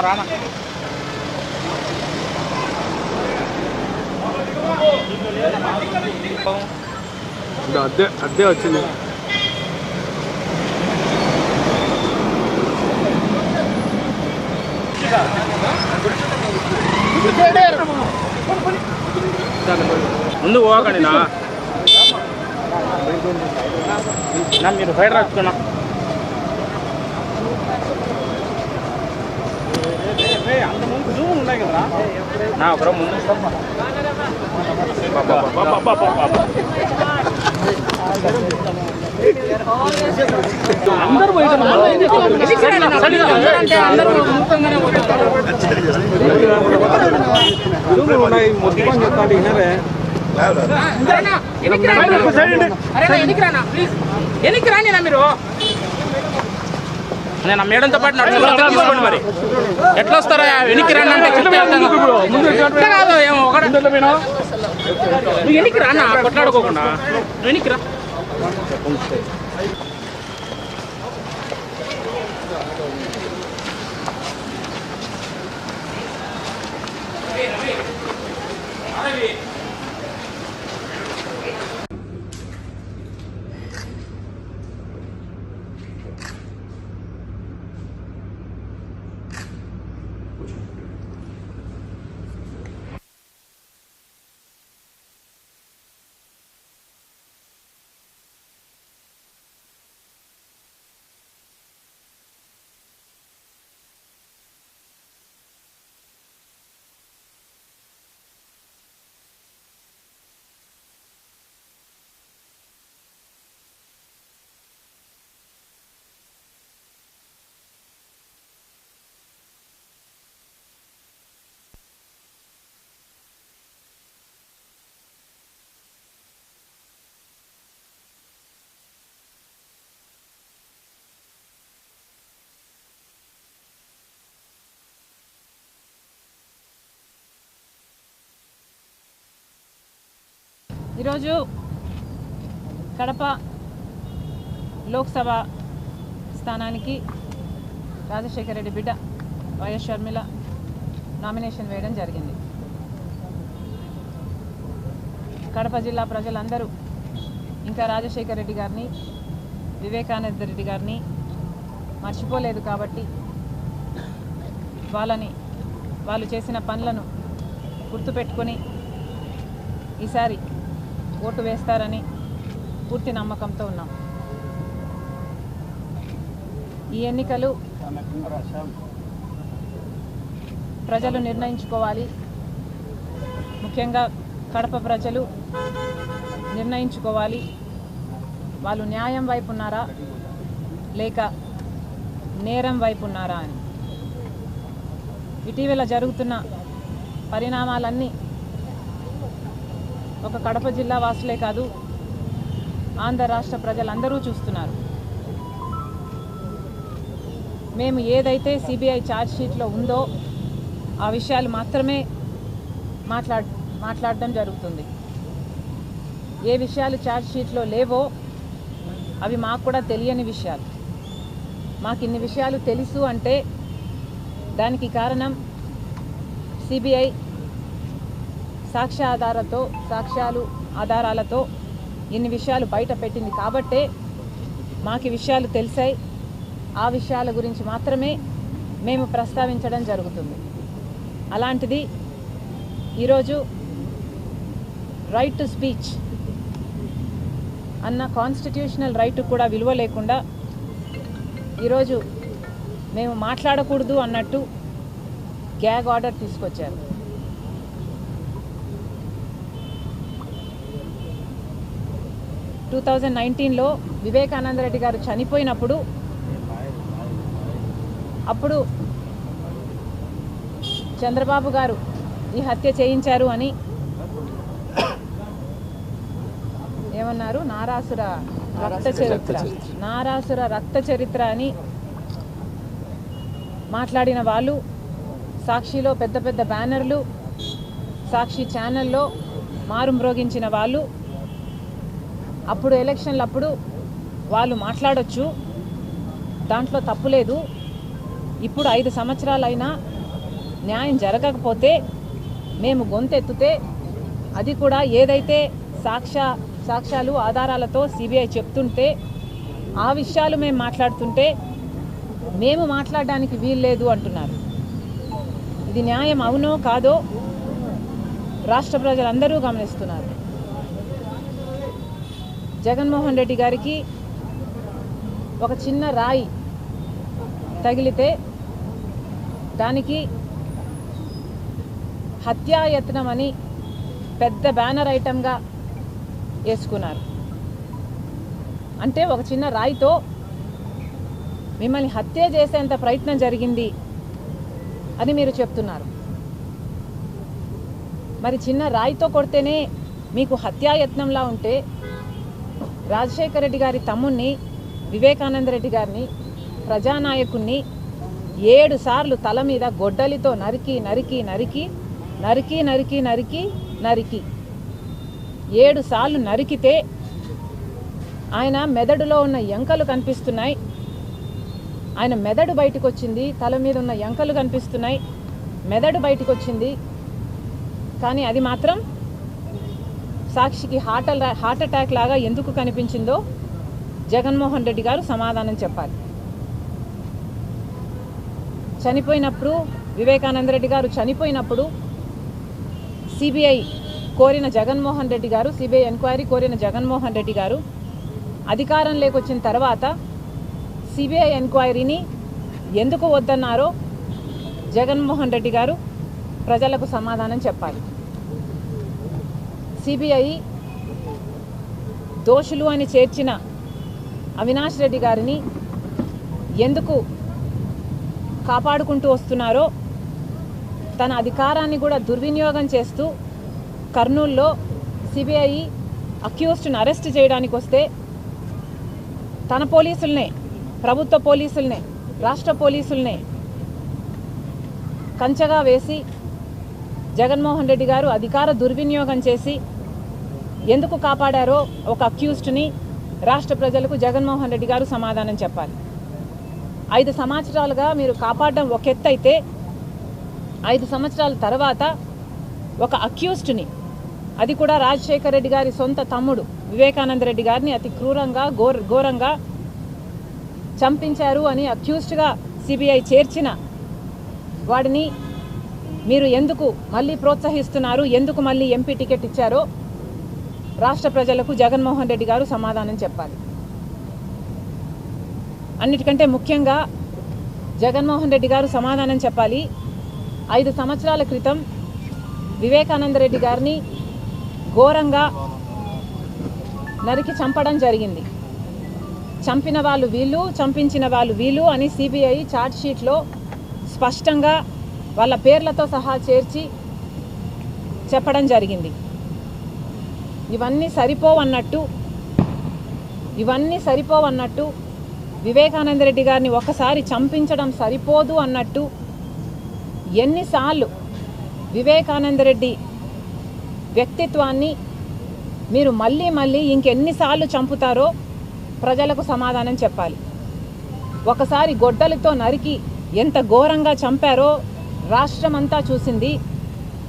రానా అద్దె వచ్చింది. ముందు పోకండి నా మీరు సైడ్ రాసుకున్నా అంతకుముందు జూమ్ ఉన్నాయి కదా నా ఒకరో ముందు అందరూ ఉన్నాయి మొత్తం చెప్తాంటే వినరే. ఎనికి రానినా మీరు నేను ఆ మేడంతో పాటు నడుచుకుంటూ తీసుకోండి. మరి ఎట్లా వస్తారా వెనక్కి రాని అంటే కాదు ఏమో ఒకటి నువ్వు వెనక్కి రానా కొట్లాడుకోకుండా నువ్వు వెనక్కి రా. ఈరోజు కడప లోక్సభ స్థానానికి రాజశేఖర రెడ్డి బిడ్డ వైఎస్ షర్మిల నామినేషన్ వేయడం జరిగింది. కడప జిల్లా ప్రజలందరూ ఇంకా రాజశేఖర రెడ్డి గారిని, వివేకానంద రెడ్డి గారిని మర్చిపోలేదు కాబట్టి వాళ్ళు చేసిన పనులను గుర్తుపెట్టుకొని ఈసారి ఓటు వేస్తారని పూర్తి నమ్మకంతో ఉన్నాం. ఈ ఎన్నికలు ప్రజలు నిర్ణయించుకోవాలి. ముఖ్యంగా కడప ప్రజలు నిర్ణయించుకోవాలి వాళ్ళు న్యాయం వైపు ఉన్నారా లేక నేరం వైపు ఉన్నారా అని. ఇటీవల జరుగుతున్న పరిణామాలన్నీ ఒక కడప జిల్లా వాసులే కాదు, ఆంధ్ర రాష్ట్ర ప్రజలందరూ చూస్తున్నారు. మేము ఏదైతే సిబిఐ ఛార్జ్షీట్లో ఉందో ఆ విషయాలు మాత్రమే మాట్లాడడం జరుగుతుంది. ఏ విషయాలు ఛార్జ్షీట్లో లేవో అవి మాకు కూడా తెలియని విషయాలు. మాకు ఇన్ని విషయాలు తెలుసు అంటే దానికి కారణం సిబిఐ ఆధారాలతో ఇన్ని విషయాలు బయట పెట్టింది కాబట్టే మాకు విషయాలు తెలిసాయి. ఆ విషయాల గురించి మాత్రమే మేము ప్రస్తావించడం జరుగుతుంది. అలాంటిది ఈరోజు రైట్ టు స్పీచ్ అన్న కాన్స్టిట్యూషనల్ రైట్ కూడా విలువ లేకుండా ఈరోజు మేము మాట్లాడకూడదు అన్నట్టు గ్యాగ్ ఆర్డర్ తీసుకొచ్చారు. 2019లో వివేకానంద రెడ్డి గారు చనిపోయినప్పుడు అప్పుడు చంద్రబాబు గారు ఈ హత్య చేయించారు అని ఏమన్నారు, నారాసుర రక్త చరిత్ర అని మాట్లాడిన వాళ్ళు, సాక్షిలో పెద్ద పెద్ద బ్యానర్లు, సాక్షి ఛానల్లో మారుమ్రోగించిన వాళ్ళు, అప్పుడు ఎలక్షన్లప్పుడు వాళ్ళు మాట్లాడొచ్చు, దాంట్లో తప్పు లేదు. ఇప్పుడు 5 సంవత్సరాలైనా న్యాయం జరగకపోతే మేము గొంతెత్తితే అది కూడా ఏదైతే సాక్ష్యాలు ఆధారాలతో సిబిఐ చెప్తుంటే ఆ విషయాలు మేము మాట్లాడుతుంటే మేము మాట్లాడడానికి వీల్లేదు అంటున్నారు. ఇది న్యాయం అవునో కాదో రాష్ట్ర ప్రజలందరూ గమనిస్తున్నారు. జగన్మోహన్ రెడ్డి గారికి ఒక చిన్న రాయి తగిలితే దానికి హత్యాయత్నం అని పెద్ద బ్యానర్ ఐటమ్గా వేసుకున్నారు. అంటే ఒక చిన్న రాయితో మిమ్మల్ని హత్య చేసేంత ప్రయత్నం జరిగింది అని మీరు చెప్తున్నారు. మరి చిన్న రాయితో కొడితేనే మీకు హత్యాయత్నంలా ఉంటే రాజశేఖర రెడ్డి గారి తమ్ముణ్ణి వివేకానంద రెడ్డి గారిని ప్రజానాయకుణ్ణి 7 సార్లు తల మీద గొడ్డలితో నరికి నరికి నరికి నరికి నరికి నరికి నరికి 7 సార్లు నరికితే ఆయన మెదడులో ఉన్న ఎంకలు కనిపిస్తున్నాయి. ఆయన మెదడు బయటకు వచ్చింది, తల మీద ఉన్న ఎంకలు కనిపిస్తున్నాయి, మెదడు బయటకు వచ్చింది. కానీ అది మాత్రం సాక్షికి హార్ట్ అటాక్ లాగా ఎందుకు కనిపించిందో జగన్మోహన్ రెడ్డి గారు సమాధానం చెప్పాలి. చనిపోయినప్పుడు వివేకానంద రెడ్డి గారు చనిపోయినప్పుడు సిబిఐ కోరిన జగన్మోహన్ రెడ్డి గారు, సిబిఐ ఎంక్వైరీ కోరిన జగన్మోహన్ రెడ్డి గారు అధికారం లేకొచ్చిన తర్వాత సిబిఐ ఎంక్వైరీని ఎందుకు వద్దన్నారో జగన్మోహన్ రెడ్డి గారు ప్రజలకు సమాధానం చెప్పాలి. సిబిఐ దోషులు అని చేర్చిన అవినాష్ రెడ్డి గారిని ఎందుకు కాపాడుకుంటూ వస్తున్నారో, తన అధికారాన్ని కూడా దుర్వినియోగం చేస్తూ కర్నూలులో సిబిఐ అక్యూజ్డ్ని అరెస్ట్ చేయడానికి వస్తే తన పోలీసులనే, ప్రభుత్వ పోలీసులనే, రాష్ట్ర పోలీసులనే కంచగా వేసి జగన్మోహన్ రెడ్డి గారు అధికార దుర్వినియోగం చేసి ఎందుకు కాపాడారో ఒక అక్యూజ్డ్ని రాష్ట్ర ప్రజలకు జగన్మోహన్ రెడ్డి గారు సమాధానం చెప్పాలి. 5 సంవత్సరాలుగా మీరు కాపాడడం ఒక ఎత్తు అయితే 5 సంవత్సరాల తర్వాత ఒక అక్యూజ్డ్ని, అది కూడా రాజశేఖర రెడ్డి గారి సొంత తమ్ముడు వివేకానంద రెడ్డి గారిని అతి క్రూరంగా ఘోరంగా చంపించారు అని అక్యూజ్డ్గా సిబిఐ చేర్చిన వాడిని మీరు ఎందుకు మళ్ళీ ప్రోత్సహిస్తున్నారు, ఎందుకు మళ్ళీ ఎంపీ టికెట్ ఇచ్చారో రాష్ట్ర ప్రజలకు జగన్మోహన్ రెడ్డి గారు సమాధానం చెప్పాలి. అన్నిటికంటే ముఖ్యంగా జగన్మోహన్ రెడ్డి గారు సమాధానం చెప్పాలి. 5 సంవత్సరాల క్రితం వివేకానంద రెడ్డి గారిని ఘోరంగా నరికి చంపడం జరిగింది. చంపిన వాళ్ళు వీళ్ళు, చంపించిన వాళ్ళు వీళ్ళు అని సిబిఐ ఛార్జ్ షీట్లో స్పష్టంగా వాళ్ళ పేర్లతో సహా చేర్చి చెప్పడం జరిగింది. ఇవన్నీ సరిపోవన్నట్టు వివేకానంద రెడ్డి గారిని ఒకసారి చంపించడం సరిపోదు అన్నట్టు ఎన్నిసార్లు వివేకానంద రెడ్డి వ్యక్తిత్వాన్ని మీరు మళ్ళీ ఇంకెన్నిసార్లు చంపుతారో ప్రజలకు సమాధానం చెప్పాలి. ఒకసారి గొడ్డలితో నరికి ఎంత ఘోరంగా చంపారో రాష్ట్రమంతా చూసింది.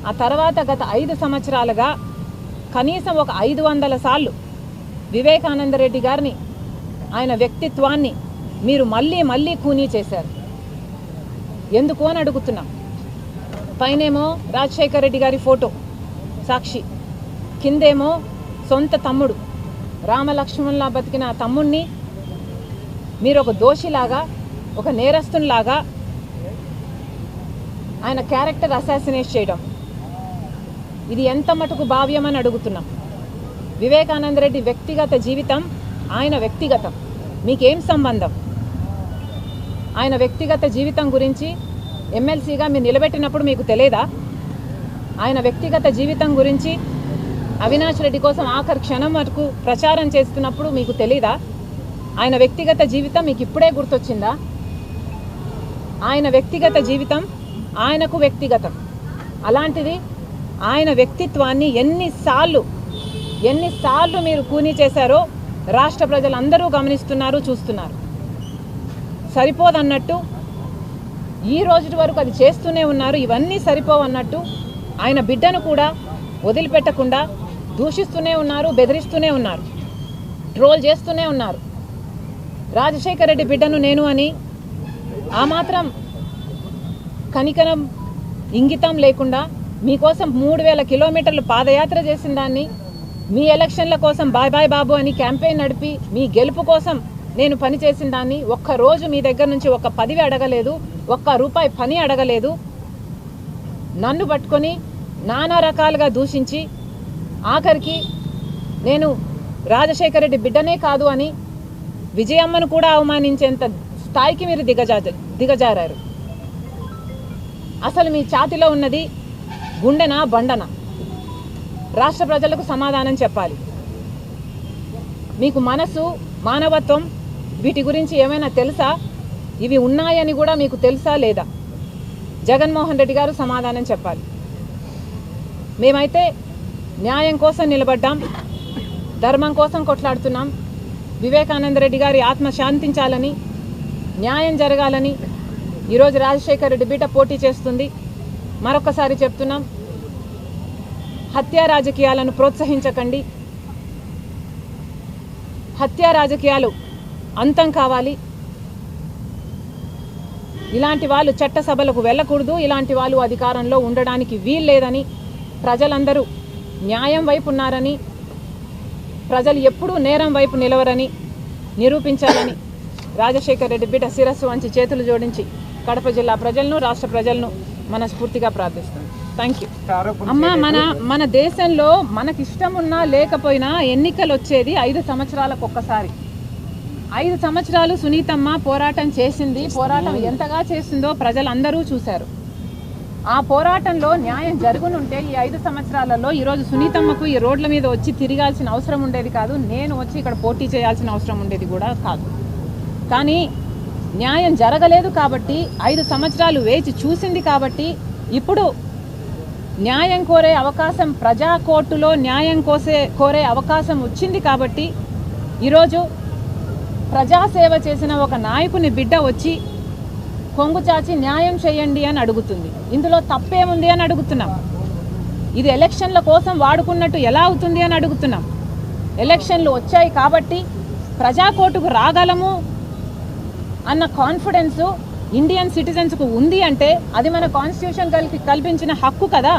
ఆ తర్వాత గత 5 సంవత్సరాలుగా కనీసం ఒక 500 సార్లు వివేకానంద రెడ్డి గారిని, ఆయన వ్యక్తిత్వాన్ని మీరు మళ్ళీ కూనీ చేశారు. ఎందుకు అని అడుగుతున్నాం. పైనేమో రాజశేఖర రెడ్డి గారి ఫోటో సాక్షి, కిందేమో సొంత తమ్ముడు రామలక్ష్మణులా బతికిన తమ్ముణ్ణి మీరు ఒక దోషిలాగా, ఒక నేరస్తునిలాగా ఆయన క్యారెక్టర్ అసాసినేట్ చేయడం, ఇది ఎంత మటుకు భావ్యమని అడుగుతున్నాం. వివేకానంద రెడ్డి వ్యక్తిగత జీవితం ఆయన వ్యక్తిగతం, మీకేం సంబంధం? ఆయన వ్యక్తిగత జీవితం గురించి ఎమ్మెల్సీగా మీరు నిలబెట్టినప్పుడు మీకు తెలియదా? ఆయన వ్యక్తిగత జీవితం గురించి అవినాష్ రెడ్డి కోసం ఆఖరి క్షణం వరకు ప్రచారం చేస్తున్నప్పుడు మీకు తెలీదా? ఆయన వ్యక్తిగత జీవితం మీకు ఇప్పుడే గుర్తొచ్చిందా? ఆయన వ్యక్తిగత జీవితం ఆయనకు వ్యక్తిగతం. అలాంటిది ఆయన వ్యక్తిత్వాన్ని ఎన్నిసార్లు మీరు కూనీ చేశారో రాష్ట్ర ప్రజలందరూ గమనిస్తున్నారు, చూస్తున్నారు. సరిపోదన్నట్టు ఈ రోజు వరకు అది చేస్తూనే ఉన్నారు. ఇవన్నీ సరిపోవన్నట్టు ఆయన బిడ్డను కూడా వదిలిపెట్టకుండా దూషిస్తూనే ఉన్నారు, బెదిరిస్తూనే ఉన్నారు, ట్రోల్ చేస్తూనే ఉన్నారు. రాజశేఖర రెడ్డి బిడ్డను నేను అని ఆ మాత్రం కనికరం ఇంగితం లేకుండా మీకోసం 3000 కిలోమీటర్లు పాదయాత్ర చేసిన దాన్ని, మీ ఎలక్షన్ల కోసం బాయ్ బాయ్ బాబు అని క్యాంపెయిన్ నడిపి మీ గెలుపు కోసం నేను పని చేసిన దాన్ని ఒక్కరోజు మీ దగ్గర నుంచి ఒక్క 10 అడగలేదు, ₹1 పని అడగలేదు. నన్ను పట్టుకొని నానా రకాలుగా దూషించి ఆఖరికి నేను రాజశేఖర రెడ్డి బిడ్డనే కాదు అని విజయమ్మను కూడా అవమానించేంత స్థాయికి మీరు దిగజారారు. అసలు మీ ఛాతిలో ఉన్నది గుండెనా బండనా? రాష్ట్ర ప్రజలకు సమాధానం చెప్పాలి. మీకు మనసు, మానవత్వం వీటి గురించి ఏమైనా తెలుసా? ఇవి ఉన్నాయని కూడా మీకు తెలుసా లేదా? జగన్మోహన్ రెడ్డి గారు సమాధానం చెప్పాలి. మేమైతే న్యాయం కోసం నిలబడ్డాం, ధర్మం కోసం కొట్లాడుతున్నాం. వివేకానంద రెడ్డి గారి ఆత్మ శాంతించాలని, న్యాయం జరగాలని ఈరోజు రాజశేఖర రెడ్డి బిడ్డ పోటీ చేస్తుంది. మరొకసారి చెప్తున్నాం, హత్యా రాజకీయాలను ప్రోత్సహించకండి. హత్యా రాజకీయాలు అంతం కావాలి. ఇలాంటి వాళ్ళు చట్టసభలకు వెళ్ళకూడదు, ఇలాంటి వాళ్ళు అధికారంలో ఉండడానికి వీల్లేదని, ప్రజలందరూ న్యాయం వైపు ఉన్నారని, ప్రజలు ఎప్పుడూ నేరం వైపు నిలవరని నిరూపించాలని రాజశేఖర రెడ్డి బిడ్డ శిరస్సు వంచి చేతులు జోడించి కడప జిల్లా ప్రజలను, రాష్ట్ర ప్రజలను మనస్ఫూర్తిగా ప్రార్థిస్తుంది. Thank you. అమ్మ, మన దేశంలో మనకిష్టం ఉన్నా లేకపోయినా ఎన్నికలు వచ్చేది 5 సంవత్సరాలకు ఒక్కసారి. 5 సంవత్సరాలు సునీతమ్మ పోరాటం చేసింది. పోరాటం ఎంతగా చేసిందో ప్రజలందరూ చూశారు. ఆ పోరాటంలో న్యాయం జరుగునుంటే ఈ 5 సంవత్సరాలలో ఈరోజు సునీతమ్మకు ఈ రోడ్ల మీద వచ్చి తిరగాల్సిన అవసరం ఉండేది కాదు, నేను వచ్చి ఇక్కడ పోటీ చేయాల్సిన అవసరం ఉండేది కూడా కాదు. కానీ న్యాయం జరగలేదు కాబట్టి, 5 సంవత్సరాలు వేచి చూసింది కాబట్టి, ఇప్పుడు న్యాయం కోరే అవకాశం, ప్రజా కోర్టులో న్యాయం కోరే అవకాశం వచ్చింది కాబట్టి ఈరోజు ప్రజాసేవ చేసిన ఒక నాయకుని బిడ్డ వచ్చి కొంగు చాచి న్యాయం చేయండి అని అడుగుతుంది. ఇందులో తప్పేముంది అని అడుగుతున్నాం. ఇది ఎలక్షన్ల కోసం వాడుకున్నట్టు ఎలా అవుతుంది అని అడుగుతున్నాం. ఎలక్షన్లు వచ్చాయి కాబట్టి ప్రజా కోర్టుకు రాగలము అన్న కాన్ఫిడెన్స్ ఇండియన్ సిటిజన్స్కు ఉంది అంటే అది మన కాన్స్టిట్యూషన్ కల్పించిన హక్కు కదా.